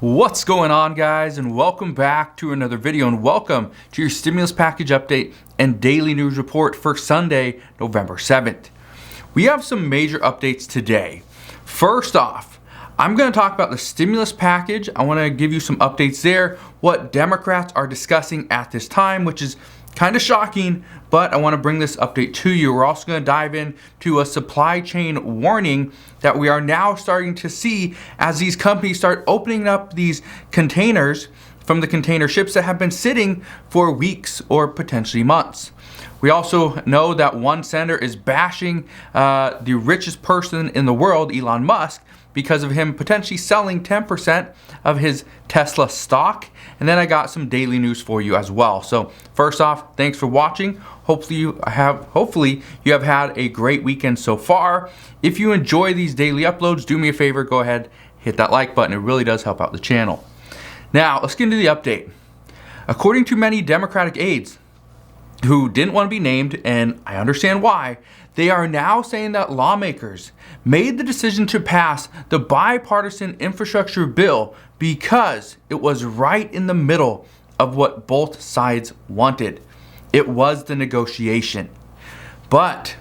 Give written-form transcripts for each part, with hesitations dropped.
What's going on, guys, and welcome back to another video, and welcome to your stimulus package update and daily news report for Sunday, November 7th. We have some major updates today. First off, I'm going to talk about the stimulus package. I want to give you some updates there, what Democrats are discussing at this time, which is kind of shocking, but I want to bring this update to you. We're also going to dive into a supply chain warning that we are now starting to see as these companies start opening up these containers from the container ships that have been sitting for weeks or potentially months. We also know that one senator is bashing the richest person in the world, Elon Musk, because of him potentially selling 10% of his Tesla stock. And then I got some daily news for you as well. So first off, thanks for watching. Hopefully you have had a great weekend so far. If you enjoy these daily uploads, do me a favor, go ahead, hit that like button. It really does help out the channel. Now, let's get into the update. According to many Democratic aides who didn't want to be named, and I understand why, they are now saying that lawmakers made the decision to pass the bipartisan infrastructure bill because it was right in the middle of what both sides wanted. It was the negotiation. But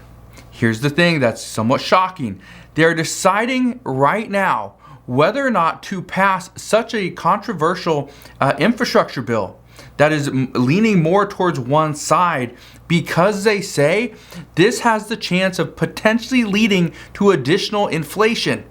here's the thing that's somewhat shocking. They're deciding right now whether or not to pass such a controversial infrastructure bill that is leaning more towards one side, because they say this has the chance of potentially leading to additional inflation.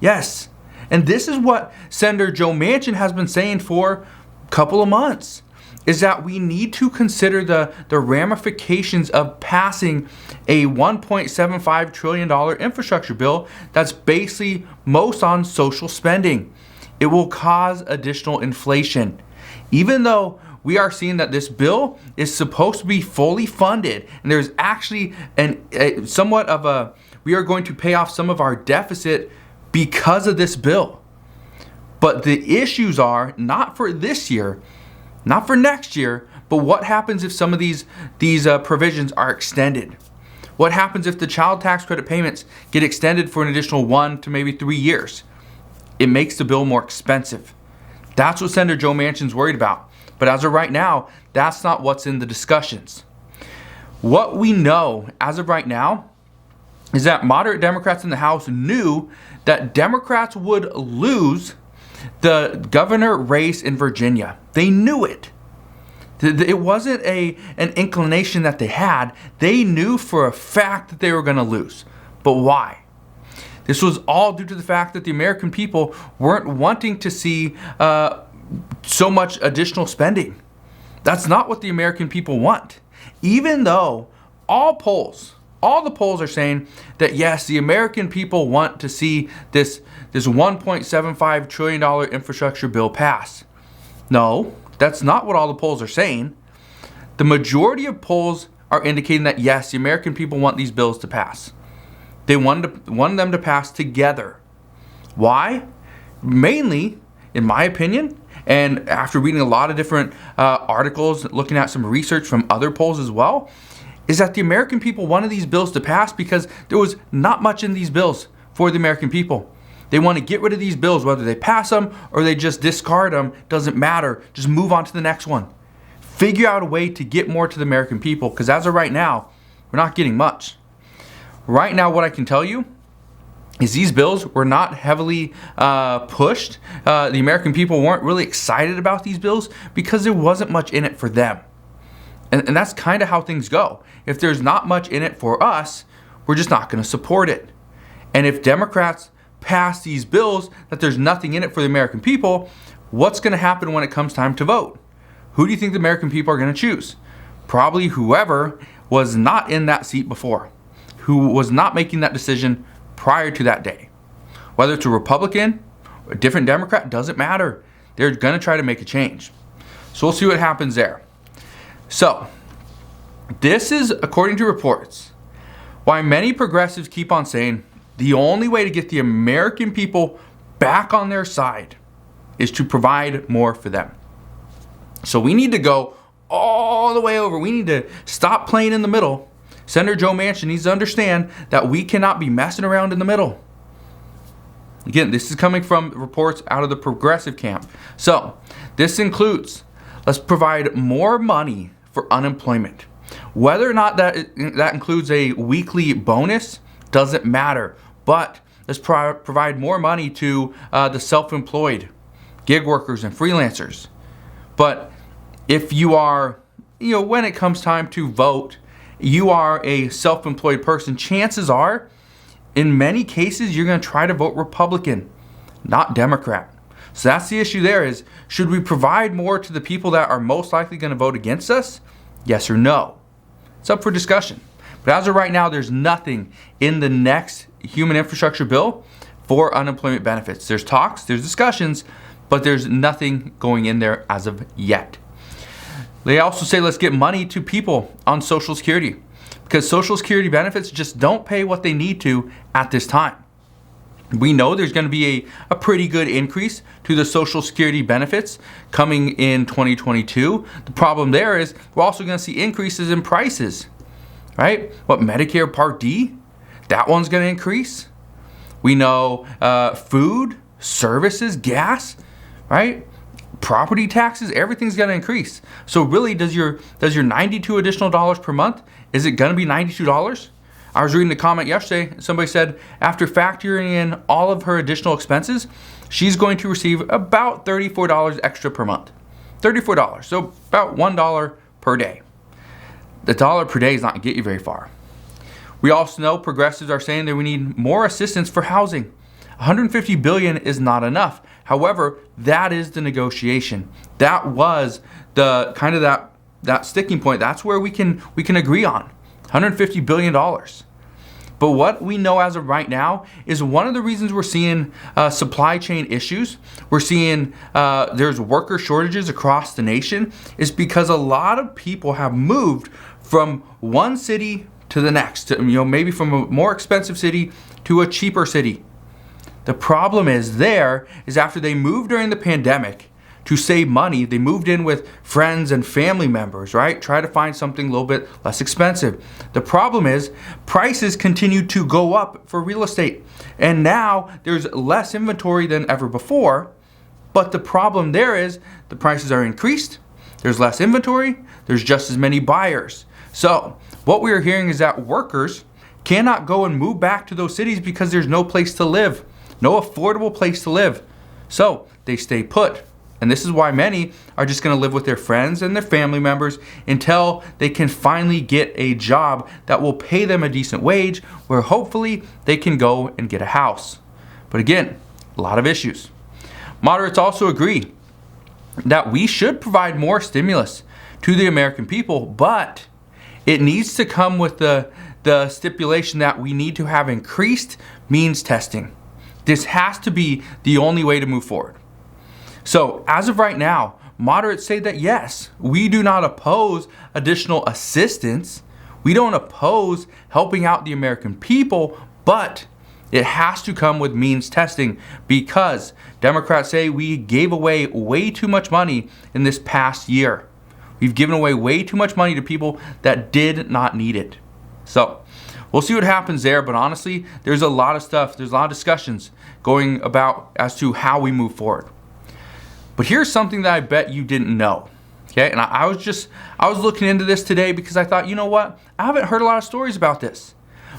Yes, and this is what Senator Joe Manchin has been saying for a couple of months, is that we need to consider the ramifications of passing a $1.75 trillion infrastructure bill that's basically most on social spending. It will cause additional inflation. Even though we are seeing that this bill is supposed to be fully funded, and there's actually we are going to pay off some of our deficit because of this bill. But the issues are not for this year, not for next year, but what happens if some of these provisions are extended? What happens if the child tax credit payments get extended for an additional 1 to maybe 3 years? It makes the bill more expensive. That's what Senator Joe Manchin's worried about. But as of right now, that's not what's in the discussions. What we know as of right now is that moderate Democrats in the House knew that Democrats would lose the governor race in Virginia. They knew it. It wasn't an inclination that they had. They knew for a fact that they were going to lose. But why? This was all due to the fact that the American people weren't wanting to see so much additional spending. That's not what the American people want. Even though all the polls are saying that yes, the American people want to see this $1.75 trillion infrastructure bill pass. No, that's not what all the polls are saying. The majority of polls are indicating that yes, the American people want these bills to pass. They wanted them to pass together. Why? Mainly, in my opinion, and after reading a lot of different articles, looking at some research from other polls as well, is that the American people wanted these bills to pass because there was not much in these bills for the American people. They want to get rid of these bills, whether they pass them or they just discard them, doesn't matter. Just move on to the next one. Figure out a way to get more to the American people, because as of right now, we're not getting much. Right now, what I can tell you is these bills were not heavily pushed. The American people weren't really excited about these bills because there wasn't much in it for them. And that's kind of how things go. If there's not much in it for us, we're just not going to support it. And if Democrats pass these bills that there's nothing in it for the American people, what's going to happen when it comes time to vote? Who do you think the American people are going to choose? Probably whoever was not in that seat before, who was not making that decision prior to that day. Whether it's a Republican, a different Democrat, doesn't matter. They're going to try to make a change. So we'll see what happens there. So, this is, according to reports, why many progressives keep on saying the only way to get the American people back on their side is to provide more for them. So we need to go all the way over. We need to stop playing in the middle. Senator Joe Manchin needs to understand that we cannot be messing around in the middle. Again, this is coming from reports out of the progressive camp. So this includes, let's provide more money for unemployment. Whether or not that includes a weekly bonus doesn't matter, but let's provide more money to the self-employed, gig workers and freelancers. But if you are, when it comes time to vote, you are a self-employed person, chances are, in many cases, you're going to try to vote Republican, not Democrat. So that's the issue there is, should we provide more to the people that are most likely going to vote against us? Yes or no? It's up for discussion. But as of right now, there's nothing in the next human infrastructure bill for unemployment benefits. There's talks, there's discussions, but there's nothing going in there as of yet. They also say let's get money to people on Social Security, because Social Security benefits just don't pay what they need to at this time. We know there's going to be a pretty good increase to the Social Security benefits coming in 2022. The problem there is we're also going to see increases in prices, right? What, Medicare Part D? That one's going to increase. We know food, services, gas, right? Property taxes, everything's going to increase. So really, does your $92 additional dollars per month, is it going to be $92? I was reading the comment yesterday. Somebody said after factoring in all of her additional expenses, she's going to receive about $34 extra per month. $34, so about $1 per day. The dollar per day is not going to get you very far. We also know progressives are saying that we need more assistance for housing. $150 billion is not enough. However, that is the negotiation. That was the kind of that sticking point. That's where we can agree on $150 billion. But what we know as of right now is one of the reasons we're seeing supply chain issues, we're seeing there's worker shortages across the nation, is because a lot of people have moved from one city to the next, maybe from a more expensive city to a cheaper city. The problem is after they moved during the pandemic to save money, they moved in with friends and family members, right? Try to find something a little bit less expensive. The problem is prices continue to go up for real estate. And now there's less inventory than ever before. But the problem there is the prices are increased. There's less inventory. There's just as many buyers. So what we are hearing is that workers cannot go and move back to those cities because there's no place to live, no affordable place to live. So they stay put. And this is why many are just going to live with their friends and their family members until they can finally get a job that will pay them a decent wage, where hopefully they can go and get a house. But again, a lot of issues. Moderates also agree that we should provide more stimulus to the American people, but it needs to come with the stipulation that we need to have increased means testing. This has to be the only way to move forward. So as of right now, moderates say that yes, we do not oppose additional assistance. We don't oppose helping out the American people, but it has to come with means testing, because Democrats say we gave away way too much money in this past year. We've given away way too much money to people that did not need it. So we'll see what happens there, but honestly, there's a lot of stuff, there's a lot of discussions going about as to how we move forward. But here's something that I bet you didn't know. Okay, and I was looking into this today because I thought, you know what? I haven't heard a lot of stories about this.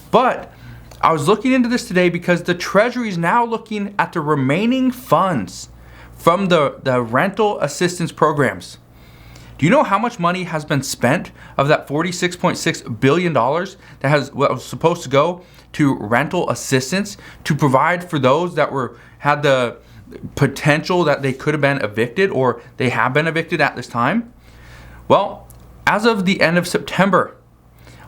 But I was looking into this today because the Treasury is now looking at the remaining funds from the rental assistance programs. Do you know how much money has been spent of that $46.6 billion that was supposed to go to rental assistance to provide for those that had the potential that they could have been evicted, or they have been evicted at this time? Well, as of the end of September,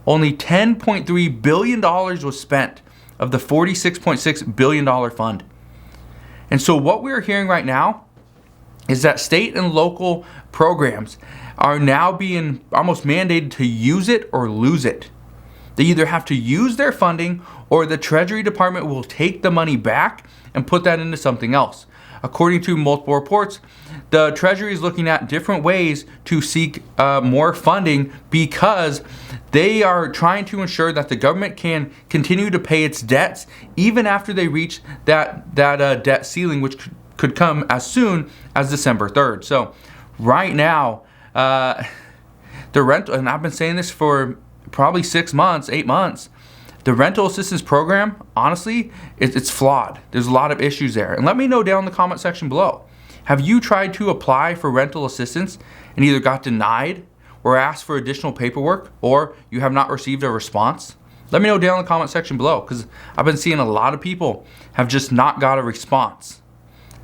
only $10.3 billion was spent of the $46.6 billion fund. And so what we're hearing right now is that state and local programs are now being almost mandated to use it or lose it. They either have to use their funding, or the Treasury Department will take the money back and put that into something else. according to multiple reports, the Treasury is looking at different ways to seek more funding because they are trying to ensure that the government can continue to pay its debts even after they reach that debt ceiling, which could come as soon as December 3rd. So right now, the rental, and I've been saying this for probably 6 months, 8 months, the rental assistance program, honestly, it's flawed. There's a lot of issues there. And let me know down in the comment section below. Have you tried to apply for rental assistance and either got denied or asked for additional paperwork, or you have not received a response? Let me know down in the comment section below, because I've been seeing a lot of people have just not got a response.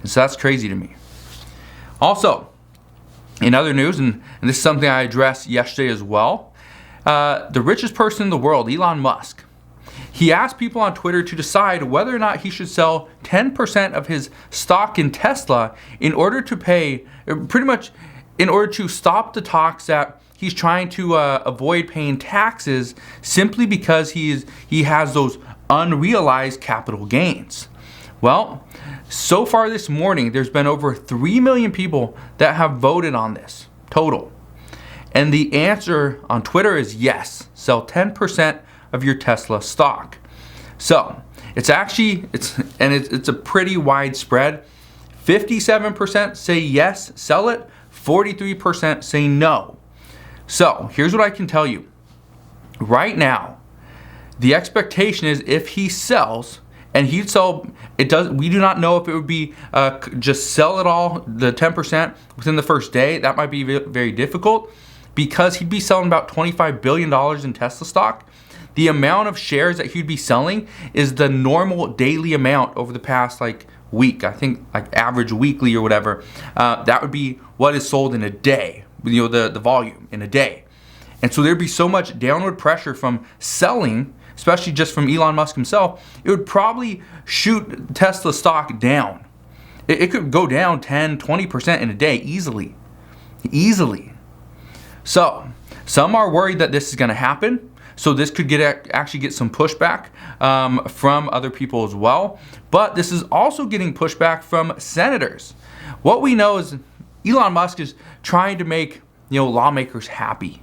And so that's crazy to me. Also, in other news, and this is something I addressed yesterday as well, the richest person in the world, Elon Musk, he asked people on Twitter to decide whether or not he should sell 10% of his stock in Tesla in order to pay, pretty much in order to stop the talks that he's trying to avoid paying taxes simply because he has those unrealized capital gains. Well, so far this morning, there's been over 3 million people that have voted on this total. And the answer on Twitter is yes, sell 10% of your Tesla stock. So it's a pretty widespread. 57% say yes, sell it. 43% say no. So here's what I can tell you. Right now, the expectation is if he sells, and he'd sell, we do not know if it would be just sell it all, the 10% within the first day. That might be very difficult because he'd be selling about $25 billion in Tesla stock. The amount of shares that he'd be selling is the normal daily amount over the past week. I think average weekly or whatever. That would be what is sold in a day, the volume in a day. And so there'd be so much downward pressure from selling, especially just from Elon Musk himself, it would probably shoot Tesla stock down. It could go down 10, 20% in a day easily. Easily. So some are worried that this is going to happen. So this could actually get some pushback from other people as well. But this is also getting pushback from senators. What we know is Elon Musk is trying to make lawmakers happy.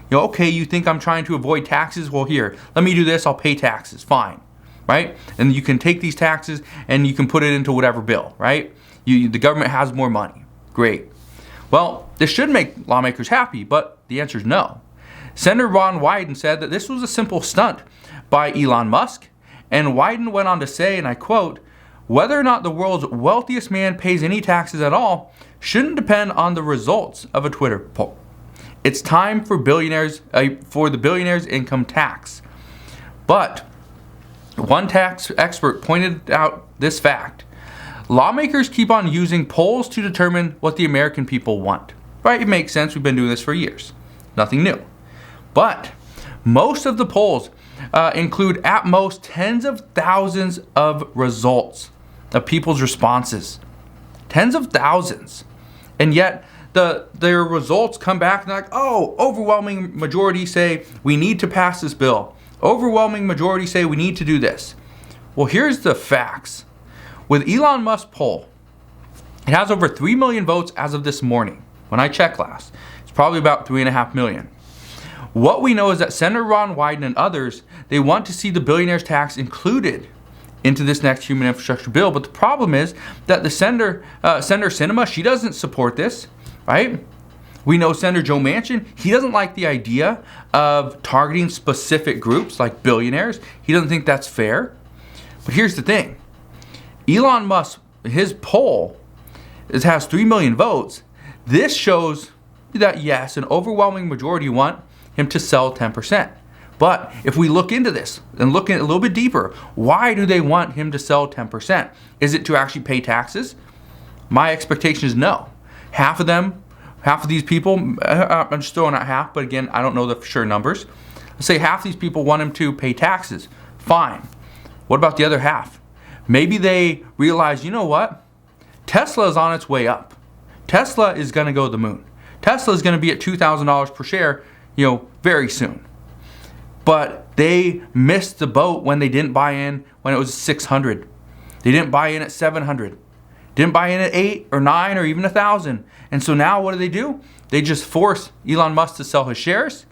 Okay, you think I'm trying to avoid taxes? Well, here, let me do this. I'll pay taxes. Fine, right? And you can take these taxes and you can put it into whatever bill, right? The government has more money. Great. Well, this should make lawmakers happy, but the answer is no. Senator Ron Wyden said that this was a simple stunt by Elon Musk, and Wyden went on to say, and I quote, "Whether or not the world's wealthiest man pays any taxes at all shouldn't depend on the results of a Twitter poll. It's time for the billionaires' income tax." But one tax expert pointed out this fact. Lawmakers keep on using polls to determine what the American people want. Right? It makes sense. We've been doing this for years. Nothing new. But most of the polls include at most tens of thousands of results of people's responses. Tens of thousands. And yet their results come back and they're like, oh, overwhelming majority say we need to pass this bill. Overwhelming majority say we need to do this. Well, here's the facts. With Elon Musk's poll, it has over 3 million votes as of this morning. When I checked last, it's probably about 3.5 million. What we know is that Senator Ron Wyden and others, they want to see the billionaires tax included into this next human infrastructure bill. But the problem is that the Senator Sinema, she doesn't support this, right? We know Senator Joe Manchin, he doesn't like the idea of targeting specific groups like billionaires. He doesn't think that's fair. But here's the thing. Elon Musk, his poll, it has 3 million votes. This shows that yes, an overwhelming majority want him to sell 10%. But if we look into this and look in a little bit deeper, why do they want him to sell 10%? Is it to actually pay taxes? My expectation is no. Half of these people, I'm just throwing out half, but again, I don't know the for sure numbers. Let's say half these people want him to pay taxes. Fine. What about the other half? Maybe they realize, you know what? Tesla is on its way up. Tesla is going to go to the moon. Tesla is going to be at $2,000 per share, very soon. But they missed the boat when they didn't buy in when it was 600. They didn't buy in at 700. didn't buy in at 8 or 9 or even 1,000. And so now what do? They just force Elon Musk to sell his shares.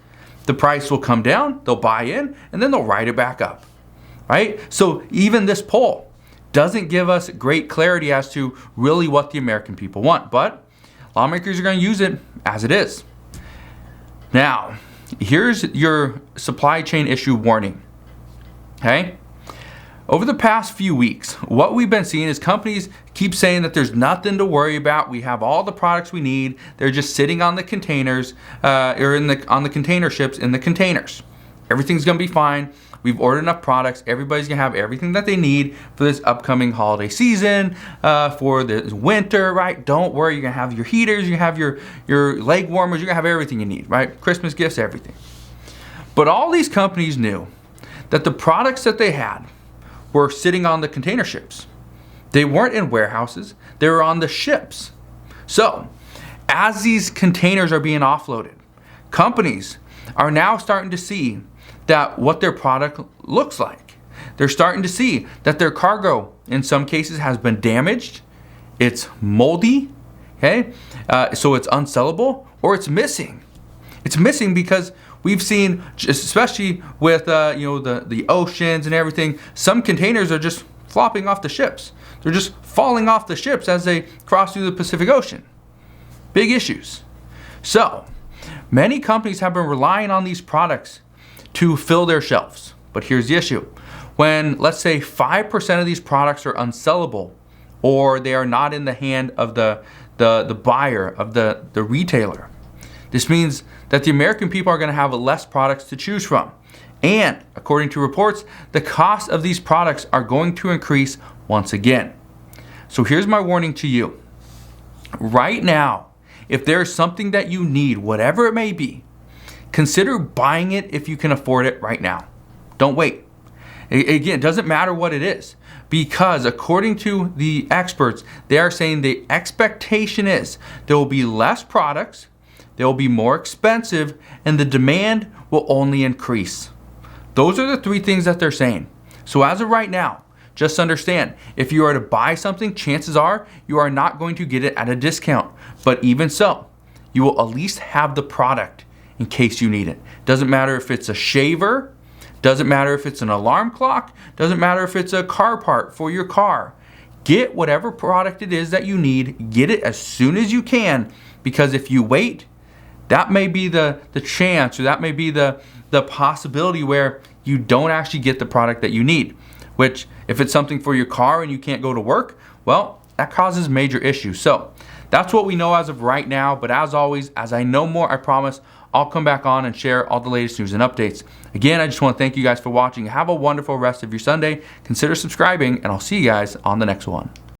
The price will come down, they'll buy in, and then they'll write it back up, right? So even this poll doesn't give us great clarity as to really what the American people want, but lawmakers are going to use it as it is. Now, here's your supply chain issue warning, okay? Over the past few weeks, what we've been seeing is companies keep saying that there's nothing to worry about. We have all the products we need. They're just sitting on the containers or on the container ships in the containers. Everything's going to be fine. We've ordered enough products. Everybody's going to have everything that they need for this upcoming holiday season, for the winter, right? Don't worry. You're going to have your heaters. You have your leg warmers. You're going to have everything you need, right? Christmas gifts, everything. But all these companies knew that the products that they had were sitting on the container ships. They weren't in warehouses, they were on the ships. So, as these containers are being offloaded, companies are now starting to see that what their product looks like. They're starting to see that their cargo, in some cases, has been damaged, it's moldy, okay? So it's unsellable, or it's missing. It's missing because we've seen, especially with the oceans and everything, some containers are just flopping off the ships. They're just falling off the ships as they cross through the Pacific Ocean. Big issues. So, many companies have been relying on these products to fill their shelves. But here's the issue. When, let's say, 5% of these products are unsellable, or they are not in the hand of the buyer, of the retailer, this means that the American people are going to have less products to choose from. And according to reports, the cost of these products are going to increase once again. So here's my warning to you. Right now, if there is something that you need, whatever it may be, consider buying it if you can afford it right now. Don't wait. Again, it doesn't matter what it is, because according to the experts, they are saying the expectation is there will be less products, they will be more expensive, and the demand will only increase. Those are the three things that they're saying. So as of right now, just understand, if you are to buy something, chances are you are not going to get it at a discount. But even so, you will at least have the product in case you need it. Doesn't matter if it's a shaver, doesn't matter if it's an alarm clock, doesn't matter if it's a car part for your car. Get whatever product it is that you need, get it as soon as you can, because if you wait, that may be the chance, or that may be the possibility where you don't actually get the product that you need. Which, if it's something for your car and you can't go to work, well, that causes major issues. So that's what we know as of right now. But as always, as I know more, I promise I'll come back on and share all the latest news and updates. Again, I just want to thank you guys for watching. Have a wonderful rest of your Sunday. Consider subscribing, and I'll see you guys on the next one.